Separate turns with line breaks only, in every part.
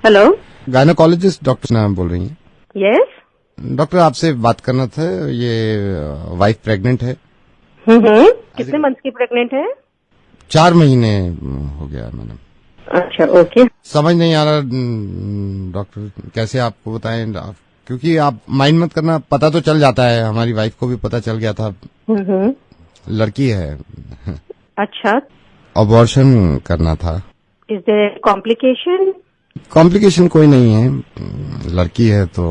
Hello,
gynaecologist doctor नाम बोल रही हैं?
यस।
डॉक्टर आपसे बात करना था, ये वाइफ प्रेग्नेंट है।
कितने मंथ की प्रेग्नेंट है?
4 महीने हो गया मैडम।
अच्छा, ओके।
समझ नहीं आ रहा डॉक्टर, कैसे आपको बताएं, क्योंकि आप माइंड मत करना, पता तो चल जाता है, हमारी वाइफ को भी पता चल गया था। लड़की है।
अच्छा,
अबॉर्शन करना था।
Is there complication?
कॉम्प्लिकेशन कोई नहीं है, लड़की है तो।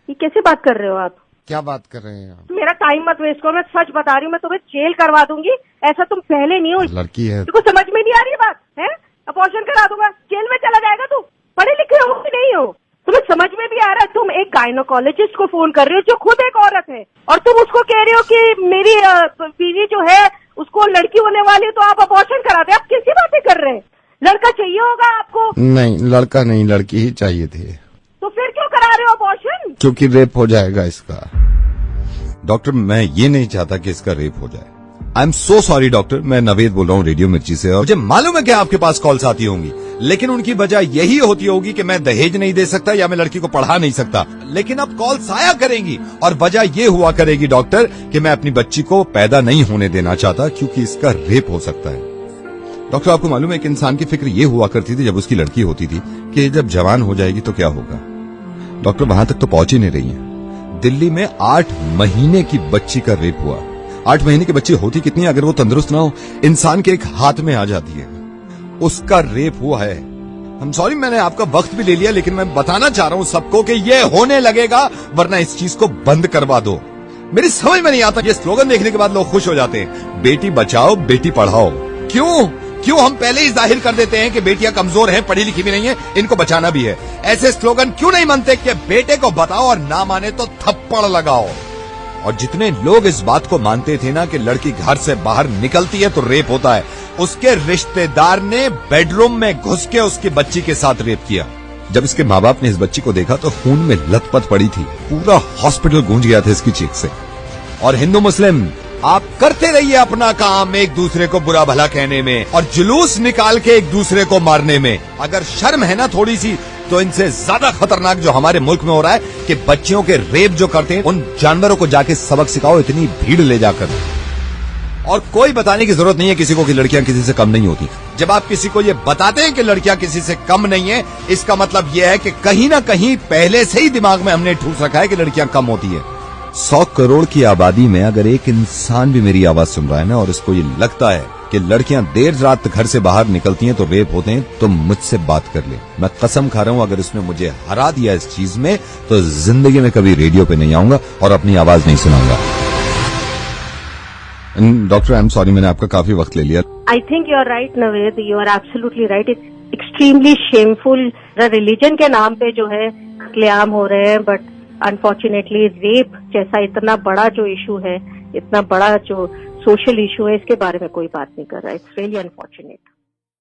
ये कैसे बात कर रहे हो आप?
क्या बात कर रहे हैं आप?
मेरा टाइम मत वेस्ट करो, मैं सच बता रही हूँ, मैं तुम्हें जेल करवा दूंगी। ऐसा तुम पहले नहीं हो।
लड़की है।
तुमको समझ में नहीं आ रही बात है? अबॉर्शन करा दूंगा, जेल में चला जाएगा तू। पढ़े लिखे हो कि नहीं हो? तुम्हें समझ में भी आ रहा है? तुम एक गायनोकोलॉजिस्ट को फोन कर रहे हो जो खुद एक औरत है, और तुम उसको कह रहे हो कि मेरी बीवी जो है उसको लड़की होने वाली है तो आप अबॉर्शन कराते। आप कैसी बातें कर रहे हैं? लड़का चाहिए होगा आपको।
नहीं, लड़का नहीं, लड़की ही चाहिए थे।
तो फिर क्यों करा रहे हो अबॉर्शन?
क्योंकि रेप हो जाएगा इसका। डॉक्टर, मैं ये नहीं चाहता कि इसका रेप हो जाए। I am so sorry doctor, मैं नवेद बोल रहा हूँ रेडियो मिर्ची से, और मुझे मालूम है कि आपके पास कॉल्स आती होंगी, लेकिन उनकी वजह यही होती होगी कि मैं दहेज नहीं दे सकता या मैं लड़की को पढ़ा नहीं सकता। लेकिन अब कॉल्स आया करेंगी और वजह ये हुआ करेगी डॉक्टर कि मैं अपनी बच्ची को पैदा नहीं होने देना चाहता, क्योंकि इसका रेप हो सकता है। डॉक्टर, आपको मालूम है कि इंसान की फिक्र ये हुआ करती थी जब उसकी लड़की होती थी कि जब जवान हो जाएगी तो क्या होगा। डॉक्टर, वहां तक तो पहुंच ही नहीं रही है। दिल्ली में 8 महीने की बच्ची का रेप हुआ। 8 महीने की बच्ची होती कितनी, अगर वो तंदुरुस्त ना हो, इंसान के एक हाथ में आ जाती है, उसका रेप हुआ है। हम सॉरी, मैंने आपका वक्त भी ले लिया, लेकिन मैं बताना चाह रहा हूं सबको कि ये होने लगेगा, वरना इस चीज को बंद करवा दो। मेरी समझ में नहीं आता, ये स्लोगन देखने के बाद लोग खुश हो जाते हैं, बेटी बचाओ बेटी पढ़ाओ। क्यों हम पहले ही जाहिर कर देते हैं कि बेटियां कमजोर हैं, पढ़ी लिखी भी नहीं है, इनको बचाना भी है। ऐसे स्लोगन क्यों नहीं मानते कि बेटे को बताओ और ना माने तो थप्पड़ लगाओ। और जितने लोग इस बात को मानते थे ना कि लड़की घर से बाहर निकलती है तो रेप होता है, उसके रिश्तेदार ने बेडरूम में घुस के उसकी बच्ची के साथ रेप किया। जब इसके माँ बाप ने इस बच्ची को देखा तो खून में लथपथ पड़ी थी, पूरा हॉस्पिटल गूंज गया था इसकी चीख से। और हिंदू मुस्लिम, आप करते रहिए अपना काम एक दूसरे को बुरा भला कहने में और जुलूस निकाल के एक दूसरे को मारने में। अगर शर्म है ना थोड़ी सी, तो इनसे ज्यादा खतरनाक जो हमारे मुल्क में हो रहा है कि बच्चियों के रेप जो करते हैं, उन जानवरों को जाके सबक सिखाओ, इतनी भीड़ ले जाकर। और कोई बताने की जरूरत नहीं है किसी को कि लड़कियां किसी से कम नहीं होती। जब आप किसी को ये बताते हैं कि लड़कियां किसी से कम नहीं है, इसका मतलब यह है कि कहीं ना कहीं पहले से ही दिमाग में हमने ठूस रखा है कि लड़कियां कम होती है। 100 करोड़ की आबादी में अगर एक इंसान भी मेरी आवाज सुन रहा है ना, और इसको ये लगता है कि लड़कियां देर रात घर से बाहर निकलती हैं तो रेप होते हैं, तो मुझसे बात कर ले। मैं कसम खा रहा हूं, अगर उसने मुझे हरा दिया इस चीज में, तो जिंदगी में कभी रेडियो पे नहीं आऊंगा और अपनी आवाज नहीं सुनाऊंगा। डॉक्टर, आई एम सॉरी, मैंने आपका काफी वक्त ले लिया।
I think you are right Naved, you are absolutely right. It's extremely shameful. Religion के नाम पे जो है कत्लेआम हो रहे हैं, बट अनफॉर्चुनेटली रेप जैसा इतना बड़ा जो इशू है, इतना बड़ा जो सोशल इशू है, इसके बारे में कोई बात नहीं कर रहा है। It's really unfortunate.